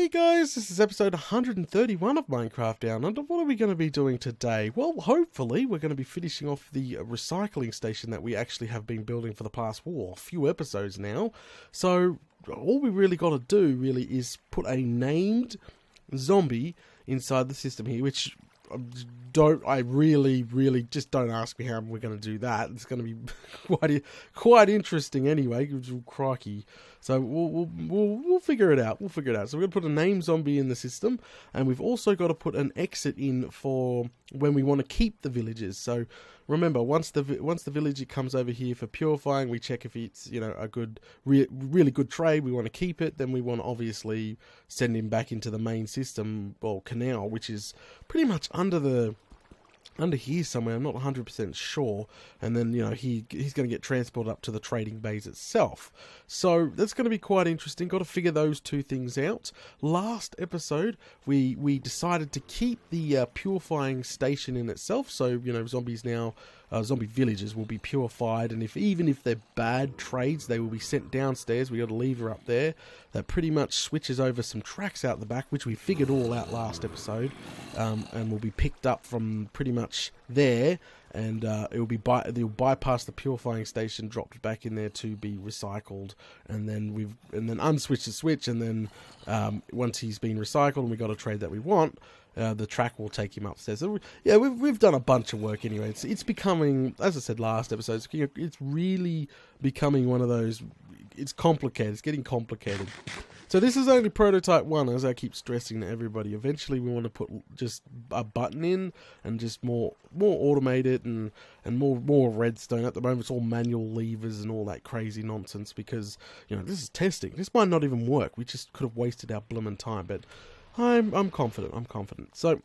Hey guys, this is episode 131 of Minecraft Down Under. What are we going to be doing today? Well, hopefully we're going to be finishing off the recycling station that we actually have been building for the past few episodes now. So all we really got to do really is put a named zombie inside the system here, which I really just don't ask me how we're going to do that. It's going to be quite interesting anyway. Crikey. So we'll figure it out. So we're going to put a name zombie in the system, and we've also got to put an exit in for when we want to keep the villagers. So remember, once the villager comes over here for purifying, we check if it's a good, really good trade. We want to keep it. Then we want to obviously send him back into the main system or canal, which is pretty much under here somewhere. I'm not 100% sure. And then he's going to get transported up to the trading base itself. So that's going to be quite interesting. Got to figure those two things out. Last episode we decided to keep the purifying station in itself. So zombies now, zombie villagers will be purified, and even if they're bad trades, they will be sent downstairs. We got a lever up there that pretty much switches over some tracks out the back, which we figured all out last episode, and will be picked up from pretty much there, and they'll bypass the purifying station, dropped back in there to be recycled, and then unswitch the switch, and then once he's been recycled and we got a trade that we want, the track will take him upstairs. So yeah, we've done a bunch of work anyway. It's becoming, as I said last episode, it's really becoming one of those. It's complicated. It's getting complicated. So this is only prototype 1, as I keep stressing to everybody. Eventually we want to put just a button in and just more automated and more redstone. At the moment it's all manual levers and all that crazy nonsense because this is testing. This might not even work. We just could have wasted our blooming time, but I'm confident. So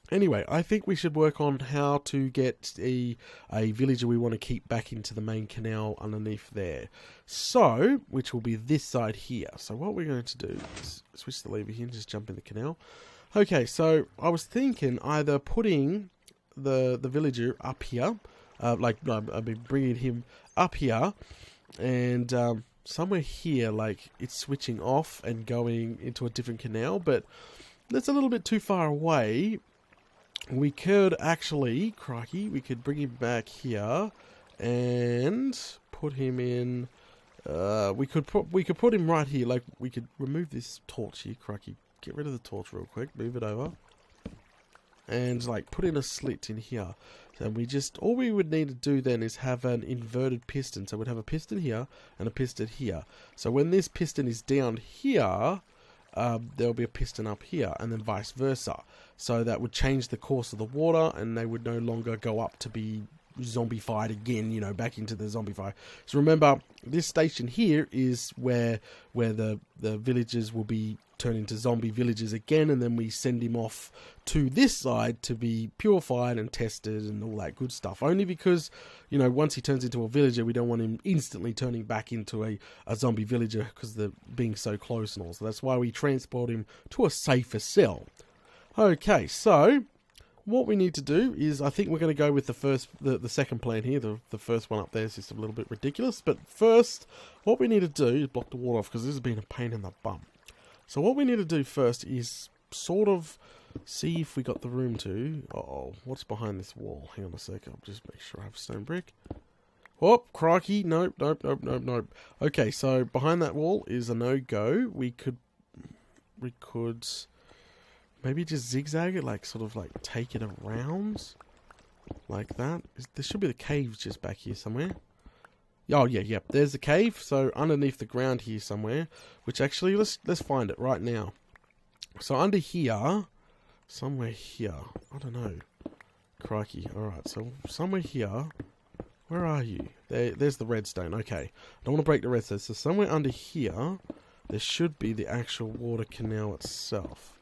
anyway, I think we should work on how to get a villager we want to keep back into the main canal underneath there. So, which will be this side here. So what we're going to do is switch the lever here and just jump in the canal. Okay, so I was thinking either putting the villager up here, I've been bringing him up here, and somewhere here, like it's switching off and going into a different canal, but that's a little bit too far away. We could actually, crikey, we could bring him back here and put him in. We could put him right here. Like we could remove this torch here. Crikey, get rid of the torch real quick. Move it over, and like put in a slit in here. And all we would need to do then is have an inverted piston. So we'd have a piston here and a piston here. So when this piston is down here, there'll be a piston up here, and then vice versa. So that would change the course of the water, and they would no longer go up to be zombified again, back into the zombie fire. So remember, this station here is where the villagers will be turned into zombie villagers again, and then we send him off to this side to be purified and tested and all that good stuff. Only because, once he turns into a villager, we don't want him instantly turning back into a zombie villager because they're being so close and all. So that's why we transport him to a safer cell. Okay, so what we need to do is, I think we're going to go with the second plan here. The first one up there is just a little bit ridiculous. But first, what we need to do is block the water off, because this has been a pain in the bum. So what we need to do first is sort of see if we got the room to. Uh-oh, what's behind this wall? Hang on a sec, I'll just make sure I have a stone brick. Oh, crikey, nope. Okay, so behind that wall is a no-go. We could maybe just zigzag it, sort of take it around, like that. There should be the cave just back here somewhere. Oh yeah, there's the cave. So underneath the ground here somewhere, which actually let's find it right now. So under here, somewhere here, I don't know. Crikey. All right, so somewhere here. Where are you? There's the redstone. Okay, I don't want to break the redstone. So somewhere under here, there should be the actual water canal itself.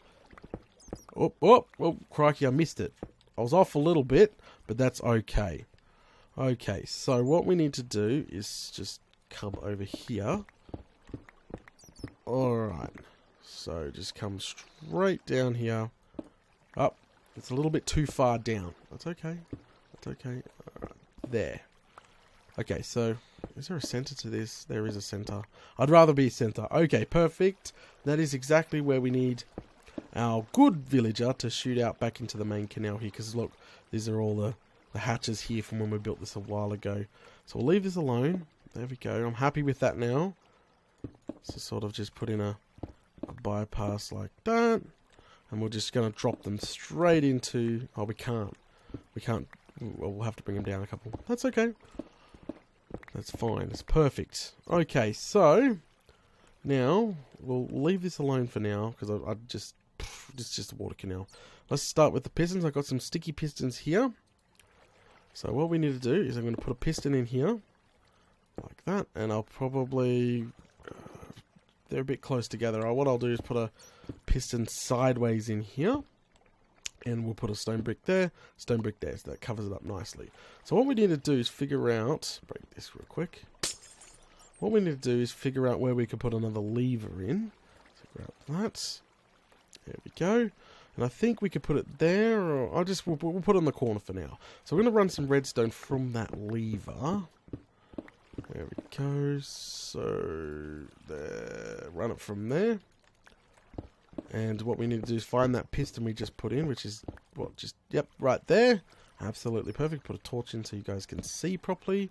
Oh, crikey, I missed it. I was off a little bit, but that's okay. Okay, so what we need to do is just come over here. Alright, so just come straight down here. Up, it's a little bit too far down. That's okay. Alright, there. Okay, so Is there a center to this? There is a center. I'd rather be a center. Okay, perfect. That is exactly where we need our good villager to shoot out back into the main canal here. Because look, these are all the hatches here from when we built this a while ago. So we'll leave this alone. There we go. I'm happy with that now. So sort of just put in a bypass like that. And we're just going to drop them straight into... Oh, we can't. We can't. Well, we'll have to bring them down a couple. That's okay. That's fine. It's perfect. Okay, so... Now, we'll leave this alone for now. Because I just... It's just a water canal. Let's start with the pistons. I've got some sticky pistons here. So what we need to do is I'm going to put a piston in here. Like that. And I'll probably... they're a bit close together. What I'll do is put a piston sideways in here. And we'll put a stone brick there, so that covers it up nicely. So what we need to do is figure out... Break this real quick. What we need to do is figure out where we can put another lever in. So grab that. There we go. And I think we could put it there, or we'll put it in the corner for now. So we're going to run some redstone from that lever. There we go. So there, run it from there. And what we need to do is find that piston we just put in, which is, well, just, yep, right there. Absolutely perfect. Put a torch in so you guys can see properly.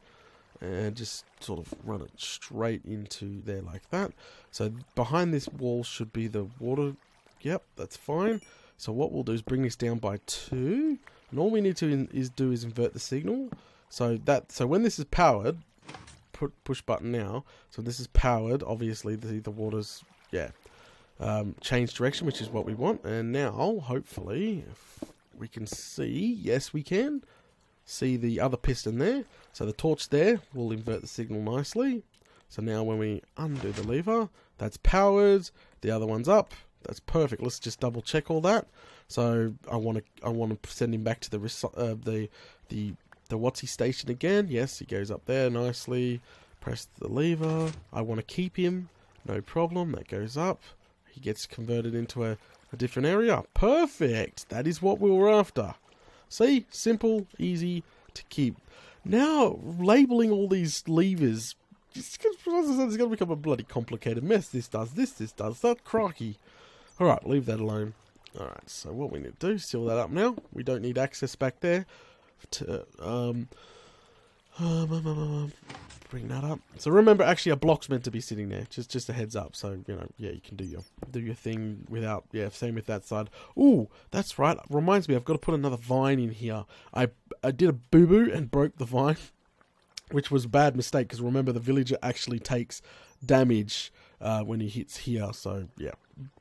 And just sort of run it straight into there like that. So behind this wall should be the water. Yep, that's fine. So what we'll do is bring this down by 2. And all we need to do is invert the signal. So when this is powered, push button now. So this is powered. Obviously, the water's, yeah. Change direction, which is what we want. And now, hopefully, if we can see, yes we can, see the other piston there. So the torch there will invert the signal nicely. So now when we undo the lever, that's powered, the other one's up, that's perfect. Let's just double check all that. So I want to send him back to the Watsy station again. Yes, he goes up there nicely, press the lever. I want to keep him, no problem, that goes up. He gets converted into a different area. Perfect! That is what we were after. See? Simple, easy to keep. Now, labeling all these levers, it's going to become a bloody complicated mess. This does that. Crikey. Alright, leave that alone. Alright, so what we need to do, seal that up now. We don't need access back there. Bring that up. So remember, actually, a block's meant to be sitting there. Just a heads up. So you know, yeah, you can do your thing without. Yeah, same with that side. Ooh, that's right. Reminds me, I've got to put another vine in here. I did a boo boo and broke the vine, which was a bad mistake because remember the villager actually takes damage when he hits here. So yeah,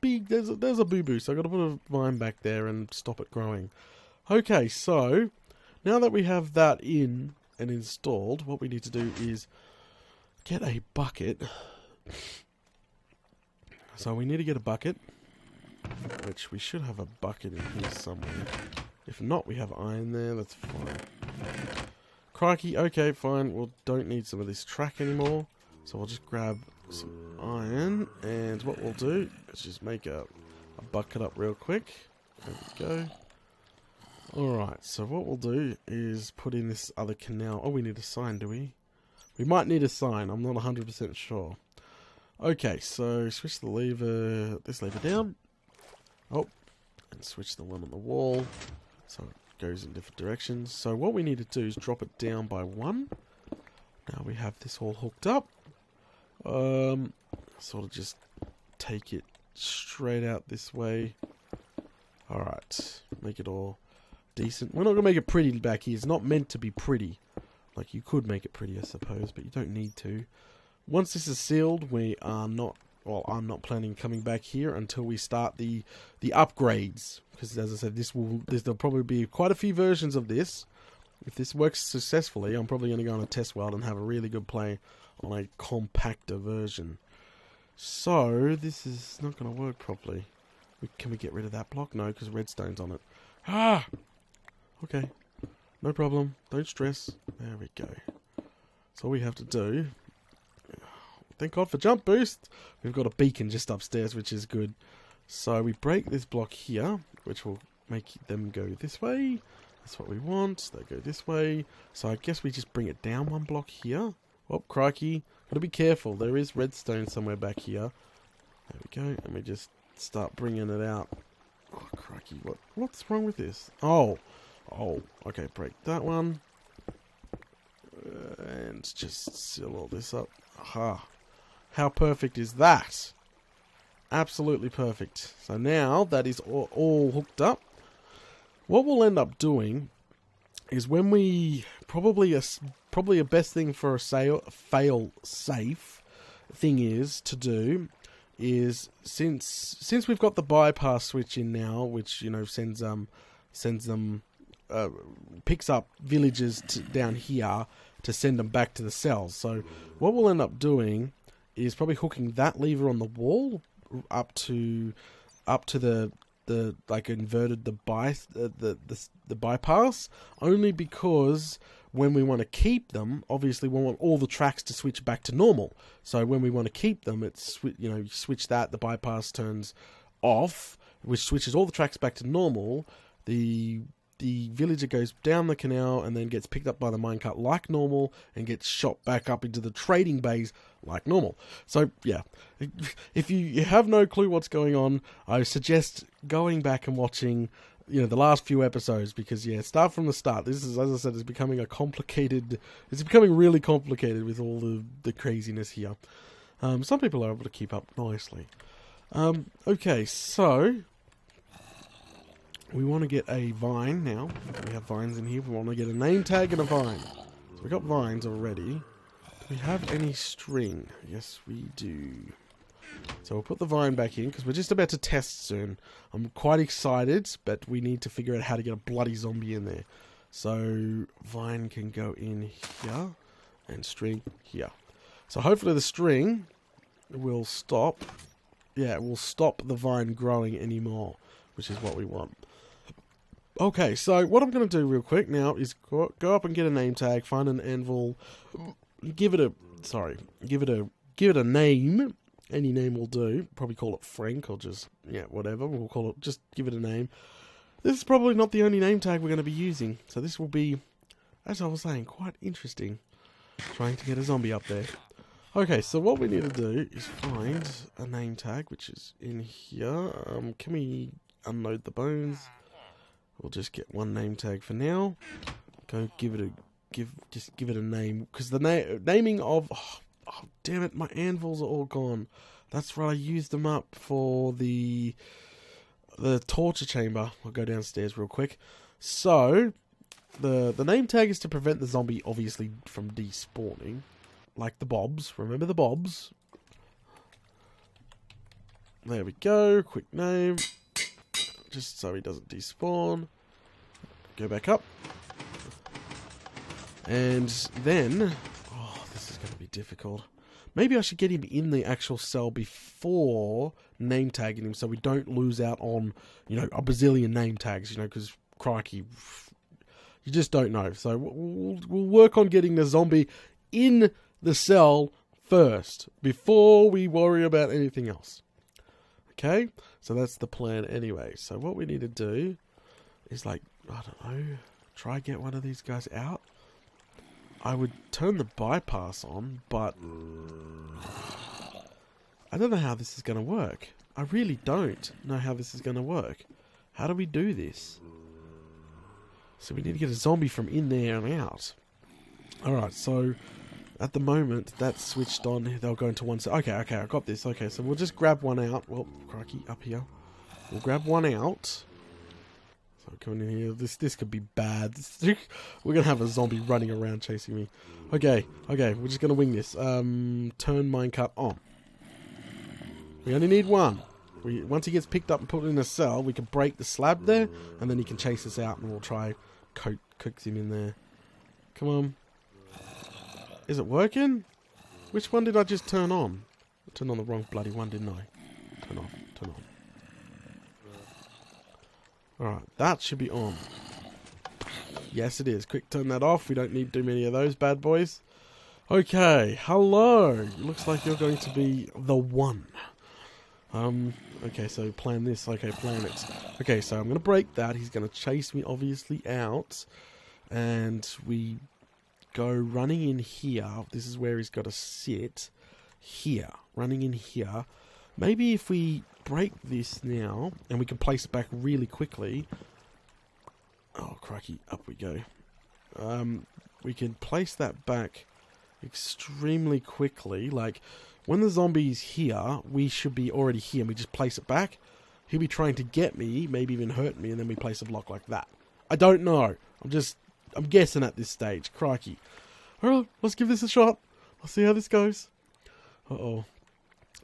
there's a boo boo. So I got to put a vine back there and stop it growing. Okay, so now that we have that in and installed, what we need to do is get a bucket. So we need to get a bucket, which we should have a bucket in here somewhere. If not, we have iron there, that's fine. Crikey, okay, fine, we don't need some of this track anymore. So we'll just grab some iron, and what we'll do is just make a bucket up real quick. There we go. Alright, so what we'll do is put in this other canal. Oh, we need a sign, do we? We might need a sign, I'm not 100% sure. Okay, so switch the lever, this lever down. Oh, and switch the one on the wall. So it goes in different directions. So what we need to do is drop it down by 1. Now we have this all hooked up. Sort of just take it straight out this way. Alright, make it all decent. We're not going to make it pretty back here. It's not meant to be pretty. Like, you could make it pretty, I suppose, but you don't need to. Once this is sealed, we are not... Well, I'm not planning coming back here until we start the upgrades. Because, as I said, there'll probably be quite a few versions of this. If this works successfully, I'm probably going to go on a test world and have a really good play on a compactor version. So, this is not going to work properly. Can we get rid of that block? No, because redstone's on it. Ah! Okay. No problem. Don't stress. There we go. So all we have to do... Thank God for jump boost! We've got a beacon just upstairs, which is good. So we break this block here, which will make them go this way. That's what we want. They go this way. So I guess we just bring it down 1 block here. Oh, crikey. Gotta be careful. There is redstone somewhere back here. There we go. Let me just start bringing it out. Oh, crikey. What's wrong with this? Oh. Okay, break that one. And just seal all this up. Aha. How perfect is that? Absolutely perfect. So now that is all hooked up. What we'll end up doing is when we probably a best thing for a fail safe thing is to do is since we've got the bypass switch in now, which sends them picks up villagers down here to send them back to the cells. So what we'll end up doing is probably hooking that lever on the wall up to the like inverted the bypass, only because when we want to keep them, obviously we want all the tracks to switch back to normal. So when we want to keep them, it's you switch that, the bypass turns off, which switches all the tracks back to normal. The villager goes down the canal and then gets picked up by the minecart like normal and gets shot back up into the trading bays like normal. So yeah, if you have no clue what's going on, I suggest going back and watching the last few episodes, because start from the start. This is, as I said, it's becoming really complicated with all the craziness here. Some people are able to keep up nicely. Okay, so we want to get a vine now. We have vines in here. We want to get a name tag and a vine. So we got vines already. Do we have any string? Yes, we do. So we'll put the vine back in because we're just about to test soon. I'm quite excited, but we need to figure out how to get a bloody zombie in there. So vine can go in here and string here. So hopefully the string will stop. Yeah, it will stop the vine growing anymore, which is what we want. Okay, so what I'm going to do real quick now is go up and get a name tag, find an anvil, give it a name. Any name will do. Probably call it Frank or just, whatever. We'll call it, just give it a name. This is probably not the only name tag we're going to be using. So this will be, as I was saying, quite interesting. Trying to get a zombie up there. Okay, so what we need to do is find a name tag, which is in here. Can we unload the bones? We'll just get one name tag for now. Go give it a name, because the naming of oh damn it, my anvils are all gone. That's right, I used them up for the torture chamber. I'll go downstairs real quick. So the name tag is to prevent the zombie obviously from despawning, like the bobs. Remember the bobs? There we go. Quick name. Just so he doesn't despawn. Go back up. And then, this is going to be difficult. Maybe I should get him in the actual cell before name tagging him, so we don't lose out on, a bazillion name tags, because crikey, you just don't know. So we'll work on getting the zombie in the cell first, before we worry about anything else. Okay, so that's the plan anyway. So what we need to do is, I don't know, try get one of these guys out. I would turn the bypass on, but I don't know how this is going to work. I really don't know how this is going to work. How do we do this? So we need to get a zombie from in there and out. Alright, so at the moment, that's switched on. They'll go into one side. Okay, I got this. Okay, so we'll just grab one out. Well, crikey, up here. We'll grab one out. So coming in here. This could be bad. We're going to have a zombie running around chasing me. Okay, we're just going to wing this. Turn minecart on. We only need one. Once he gets picked up and put in a cell, we can break the slab there, and then he can chase us out, and we'll try coax him in there. Come on. Is it working? Which one did I just turn on? I turned on the wrong bloody one, didn't I? Turn off. Turn on. Alright, that should be on. Yes, it is. Quick, turn that off. We don't need too many of those bad boys. Okay, hello. Looks like you're going to be the one. Okay, so plan this. Okay, plan it. Okay, so I'm going to break that. He's going to chase me, obviously, out. And we go running in here. This is where he's got to sit. Here. Running in here. Maybe if we break this now, and we can place it back really quickly. Oh, crikey. Up we go. We can place that back extremely quickly. Like, when the zombie's here, we should be already here, and we just place it back. He'll be trying to get me, maybe even hurt me, and then we place a block like that. I don't know. I'm guessing at this stage. Crikey. Alright, let's give this a shot. Let's see how this goes. Uh-oh.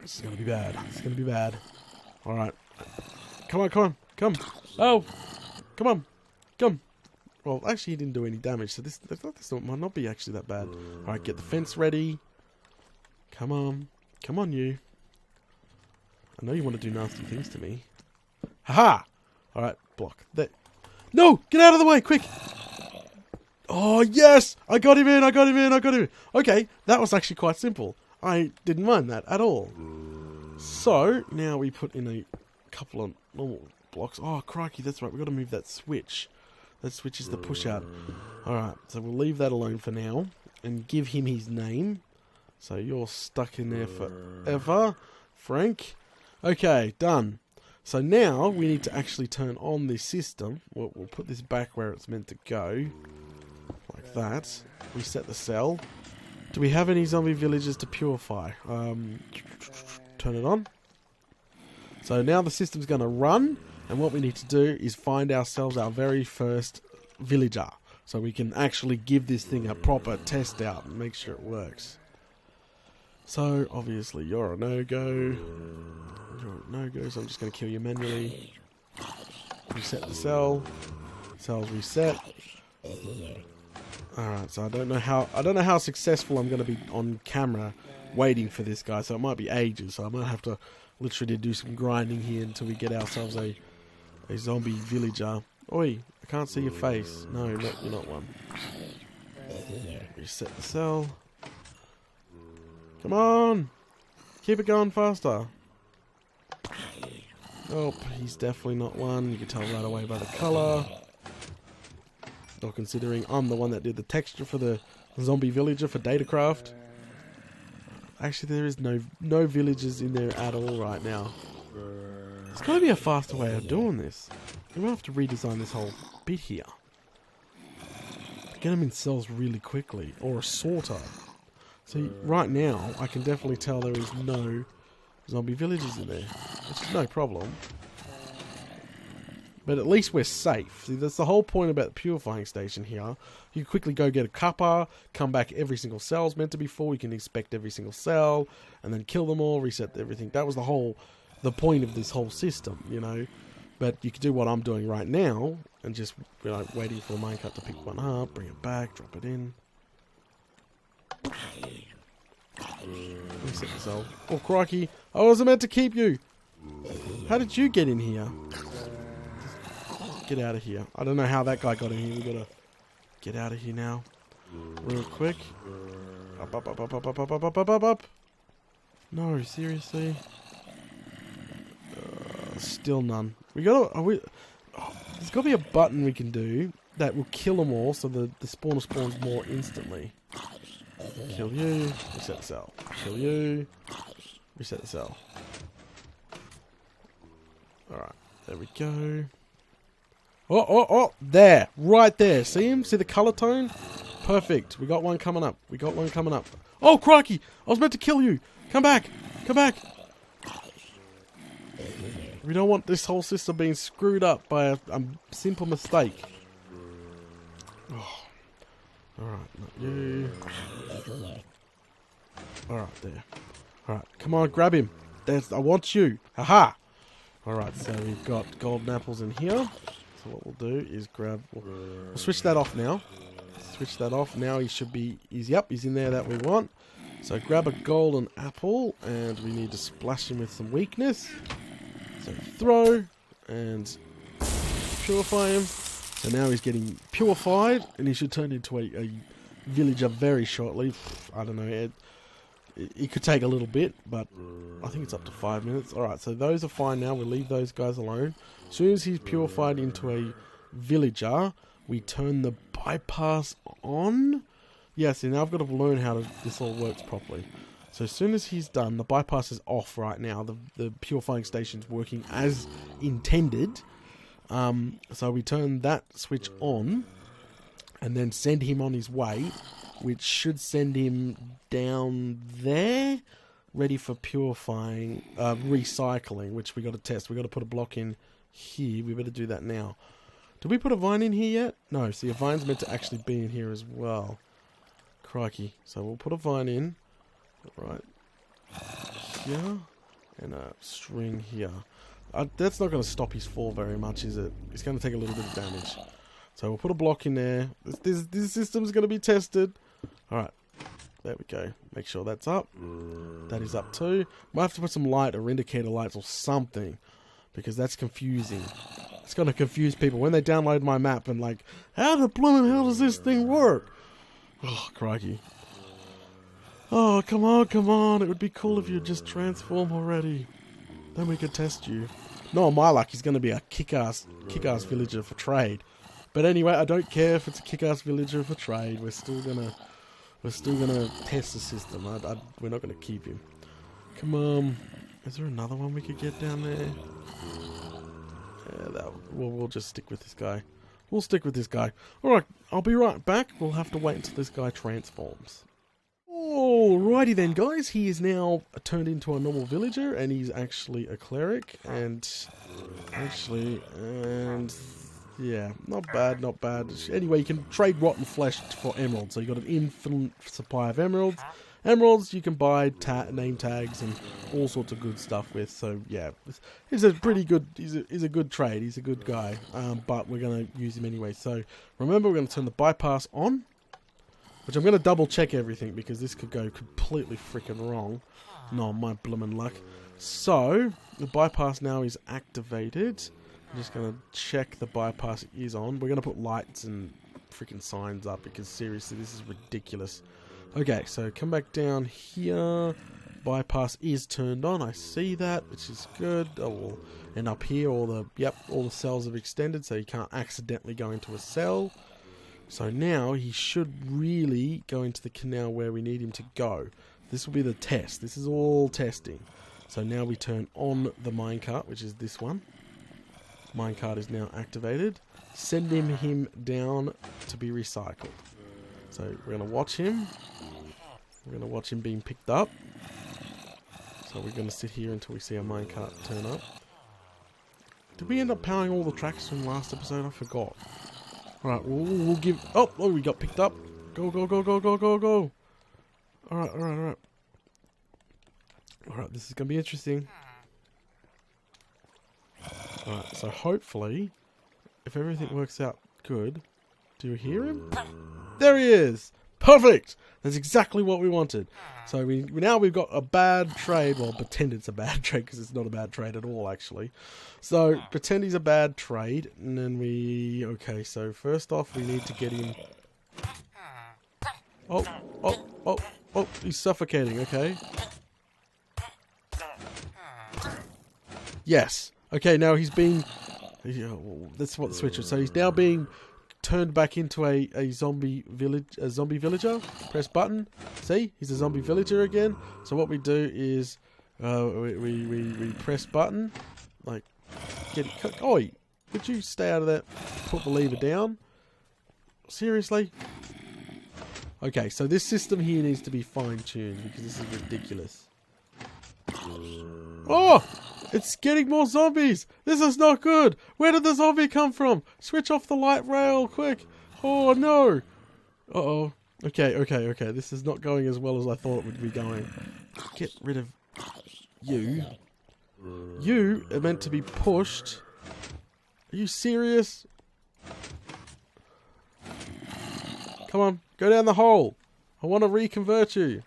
This is going to be bad. It's going to be bad. Alright. Come on, come on. Come. Oh. Come on. Come. Well, actually, he didn't do any damage, so this might not be actually that bad. Alright, get the fence ready. Come on. Come on, you. I know you want to do nasty things to me. Haha! Alright, block. There. No! Get out of the way, quick! Oh, yes! I got him in, I got him in, I got him in. Okay, that was actually quite simple. I didn't mind that at all. So, now we put in a couple of normal blocks. Oh, crikey, that's right. We've got to move that switch. That switch is the push out. Alright, so we'll leave that alone for now. And give him his name. So you're stuck in there forever, Frank. Okay, done. So now we need to actually turn on this system. We'll put this back where it's meant to go. Like that. Reset the cell. Do we have any zombie villagers to purify? Turn it on. So now the system's going to run. And what we need to do is find ourselves our very first villager. So we can actually give this thing a proper test out and make sure it works. So, obviously, you're a no-go. You're a no-go, so I'm just going to kill you manually. Reset the cell. Cell's reset. Alright, so I don't know how successful I'm going to be on camera waiting for this guy, so it might be ages. So I might have to literally do some grinding here until we get ourselves a zombie villager. Oi, I can't see your face. No, you're not one. Reset the cell. Come on! Keep it going faster. Oh, he's definitely not one. You can tell right away by the colour. Or considering I'm the one that did the texture for the zombie villager for Datacraft. Actually, there is no villagers in there at all right now. There's got to be a faster way of doing this. We might have to redesign this whole bit here. Get them in cells really quickly. Or a sorter. See, right now, I can definitely tell there is no zombie villagers in there. Which is no problem. But at least we're safe. See, that's the whole point about the purifying station here. You quickly go get a cuppa, come back, every single cell's meant to be full. You can inspect every single cell, and then kill them all, reset everything. That was the point of this whole system, you know. But you can do what I'm doing right now, and just, you know, waiting for the minecart to pick one up, bring it back, drop it in. Reset the cell. Oh, crikey. I wasn't meant to keep you. How did you get in here? Get out of here. I don't know how that guy got in here. We gotta get out of here now. Real quick. Up, up, up, up, up, up, up, up, up, up, up, up. No, seriously. Still none. We gotta... there's gotta be a button we can do that will kill them all so the spawner spawns more instantly. Kill you. Reset the cell. Kill you. Reset the cell. Alright. There we go. Oh, there. Right there. See him? See the colour tone? Perfect. We got one coming up. We got one coming up. Oh, crikey. I was meant to kill you. Come back. Come back. We don't want this whole system being screwed up by a simple mistake. Oh. Alright, not you. Alright, there. Alright, come on, grab him. I want you. Haha! Alright, so we've got golden apples in here. So what we'll do is grab... We'll switch that off now. Switch that off. Now he should be... Yep, he's in there that we want. So grab a golden apple, and we need to splash him with some weakness. So throw, and purify him. So now he's getting purified, and he should turn into a villager very shortly. I don't know, it could take a little bit, but I think it's up to 5 minutes. Alright, so those are fine now. We'll leave those guys alone. As soon as he's purified into a villager, we turn the bypass on. Yeah, see, now I've got to learn how this all works properly. So as soon as he's done, the bypass is off right now. The purifying station's working as intended. So we turn that switch on and then send him on his way, which should send him down there, ready for purifying, recycling, which we got to test. We got to put a block in here. We better do that now. Did we put a vine in here yet? No, see, a vine's meant to actually be in here as well. Crikey. So we'll put a vine in right here and a string here. That's not going to stop his fall very much, is it? It's going to take a little bit of damage. So we'll put a block in there. This system's going to be tested. Alright. There we go. Make sure that's up. That is up too. Might have to put some light or indicator lights or something, because that's confusing. It's going to confuse people when they download my map and like, how the blooming hell does this thing work? Oh, crikey. Oh, come on, come on. It would be cool if you'd just transform already. Then we could test you. No, my luck, he's going to be a kick-ass villager for trade. But anyway, I don't care if it's a kick-ass villager for trade. We're still gonna test the system. We're not gonna keep him. Come on. Is there another one we could get down there? Yeah, we'll just stick with this guy. We'll stick with this guy. Alright, I'll be right back. We'll have to wait until this guy transforms. Alrighty then, guys. He is now turned into a normal villager, and he's actually a cleric. And yeah, not bad, not bad. Anyway, you can trade rotten flesh for emeralds. So you got an infinite supply of emeralds. Emeralds you can buy name tags and all sorts of good stuff with. So yeah, he's a pretty good. He's a good trade. He's a good guy. But we're gonna use him anyway. So remember, we're gonna turn the bypass on, which I'm gonna double check everything because this could go completely freaking wrong. No, my bloomin' luck. So the bypass now is activated. I'm just going to check the bypass is on. We're going to put lights and freaking signs up because seriously, this is ridiculous. Okay, so come back down here. Bypass is turned on. I see that, which is good. Oh, and up here, all the cells have extended, so you can't accidentally go into a cell. So now he should really go into the canal where we need him to go. This will be the test. This is all testing. So now we turn on the minecart, which is this one. Minecart is now activated. Sending him down to be recycled. So we're going to watch him. We're going to watch him being picked up. So we're going to sit here until we see our minecart turn up. Did we end up powering all the tracks from last episode? I forgot. Alright, we'll give... Oh, we got picked up. Go, go, go, go, go, go, go. Alright, alright, alright. Alright, this is going to be interesting. Alright, so hopefully, if everything works out good, do you hear him? There he is! Perfect! That's exactly what we wanted. So now we've got a bad trade. Well, pretend it's a bad trade because it's not a bad trade at all, actually. So pretend he's a bad trade, and then okay, so first off we need to get him... Oh, he's suffocating, okay. Yes. Okay, now he's being... That's what the switch is. So he's now being turned back into a zombie villager. Press button. See? He's a zombie villager again. So what we do is we press button. Like, get it... Oi! Could you stay out of that? Put the lever down. Seriously? Okay, so this system here needs to be fine-tuned because this is ridiculous. Oh! It's getting more zombies! This is not good! Where did the zombie come from? Switch off the light rail, quick! Oh no! Uh-oh. Okay. This is not going as well as I thought it would be going. Get rid of you. You are meant to be pushed. Are you serious? Come on, go down the hole. I want to reconvert you.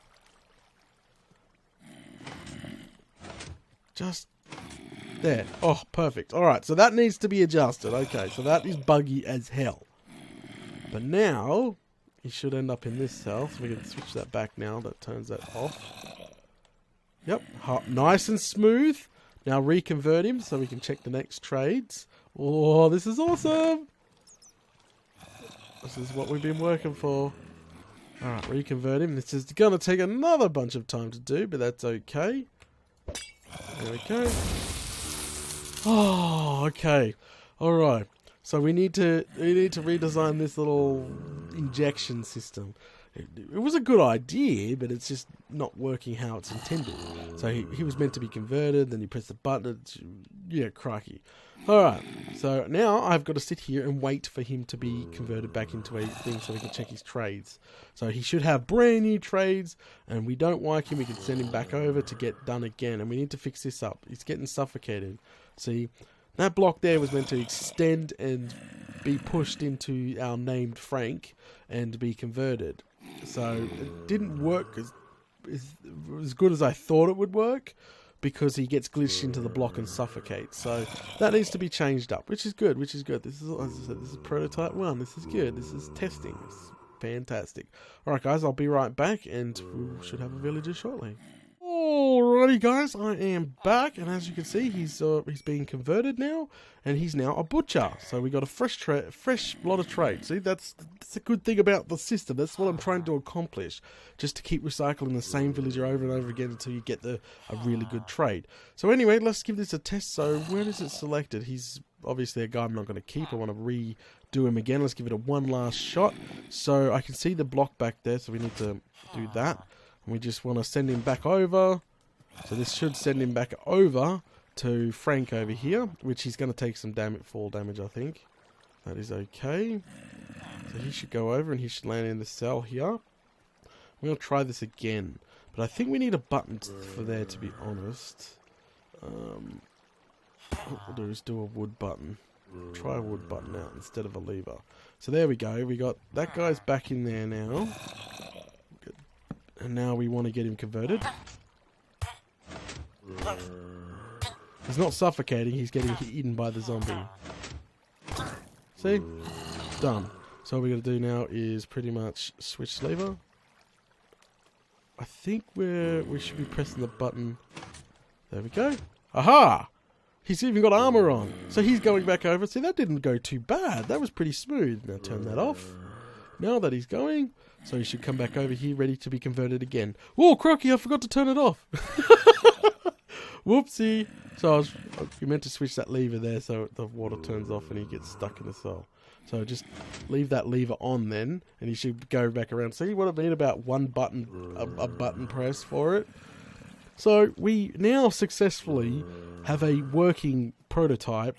Just there. Oh, perfect. Alright, so that needs to be adjusted. Okay, so that is buggy as hell. But now, he should end up in this cell. So we can switch that back now. That turns that off. Yep, nice and smooth. Now reconvert him so we can check the next trades. Oh, this is awesome. This is what we've been working for. Alright, reconvert him. This is going to take another bunch of time to do, but that's okay. There we go. Oh, okay. Alright. So we need to redesign this little injection system. It was a good idea, but it's just not working how it's intended. So he was meant to be converted, then you press the button, yeah, crikey. Alright, so now I've got to sit here and wait for him to be converted back into a thing so we can check his trades. So he should have brand new trades, and we don't like him, we can send him back over to get done again. And we need to fix this up. He's getting suffocated. See, that block there was meant to extend and be pushed into our named Frank and be converted. So it didn't work as good as I thought it would work, because he gets glitched into the block and suffocates. So that needs to be changed up, which is good, This is, as I said, this is prototype 1. This is good. This is testing. This is fantastic. Alright guys, I'll be right back, and we should have a villager shortly. Alrighty guys, I am back, and as you can see, he's being converted now, and he's now a butcher. So we got a fresh lot of trade. See, that's a good thing about the system. That's what I'm trying to accomplish, just to keep recycling the same villager over and over again until you get a really good trade. So anyway, let's give this a test. So where is it selected? He's obviously a guy I'm not going to keep. I want to redo him again. Let's give it a one last shot. So I can see the block back there, so we need to do that. We just want to send him back over. So this should send him back over to Frank over here, which he's going to take some fall damage, I think. That is okay. So he should go over and he should land in the cell here. We're going to try this again. But I think we need a button for there, to be honest. What we'll do is do a wood button. Try a wood button out instead of a lever. So there we go. We got that guy's back in there now. And now we want to get him converted. He's not suffocating, he's getting eaten by the zombie. See? Done. So what we got to do now is pretty much switch lever. I think we should be pressing the button. There we go. Aha! He's even got armor on. So he's going back over. See, that didn't go too bad. That was pretty smooth. Now turn that off. Now that he's going, so he should come back over here ready to be converted again. Whoa, croaky, I forgot to turn it off. Whoopsie. So we meant to switch that lever there so the water turns off and he gets stuck in the cell. So just leave that lever on then, and he should go back around. See what I mean about one button, a button press for it? So we now successfully have a working prototype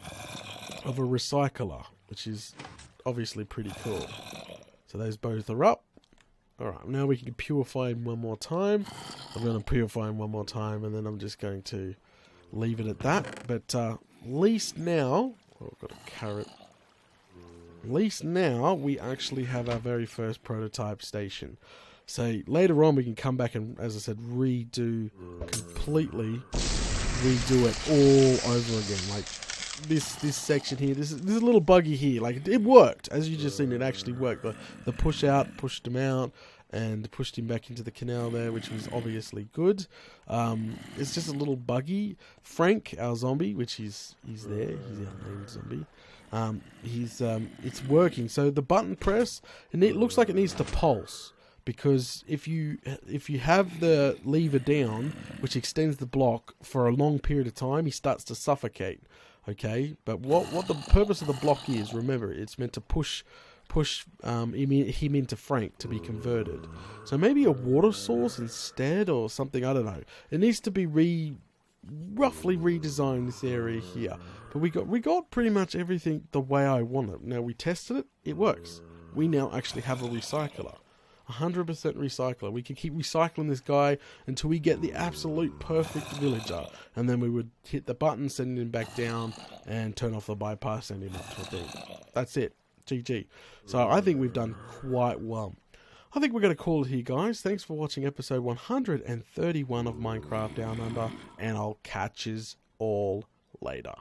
of a recycler, which is obviously pretty cool. So those both are up. Alright, now we can purify him one more time. I'm going to purify him one more time, and then I'm just going to leave it at that. But at least now... Oh, I've got a carrot. At least now we actually have our very first prototype station. So later on we can come back and, as I said, completely redo it all over again. Like this section here, this is a little buggy here. Like it worked, as you just seen, it actually worked. The push out pushed him out and pushed him back into the canal there, which was obviously good. It's just a little buggy. Frank, our zombie, which he's there, he's our named zombie. It's working. So the button press, and it looks like it needs to pulse. Because if you have the lever down, which extends the block for a long period of time, he starts to suffocate. Okay, but what the purpose of the block is, remember, it's meant to push him into Frank to be converted. So maybe a water source instead, or something. I don't know. It needs to be roughly redesign this area here. But we got pretty much everything the way I want it. Now we tested it. It works. We now actually have a recycler. 100% recycler. We can keep recycling this guy until we get the absolute perfect villager, and then we would hit the button, send him back down, and turn off the bypass, send him up to a thing. That's it. GG. So I think we've done quite well. I think we're going to call it here, guys. Thanks for watching episode 131 of Minecraft Down Under, and I'll catch yous all later.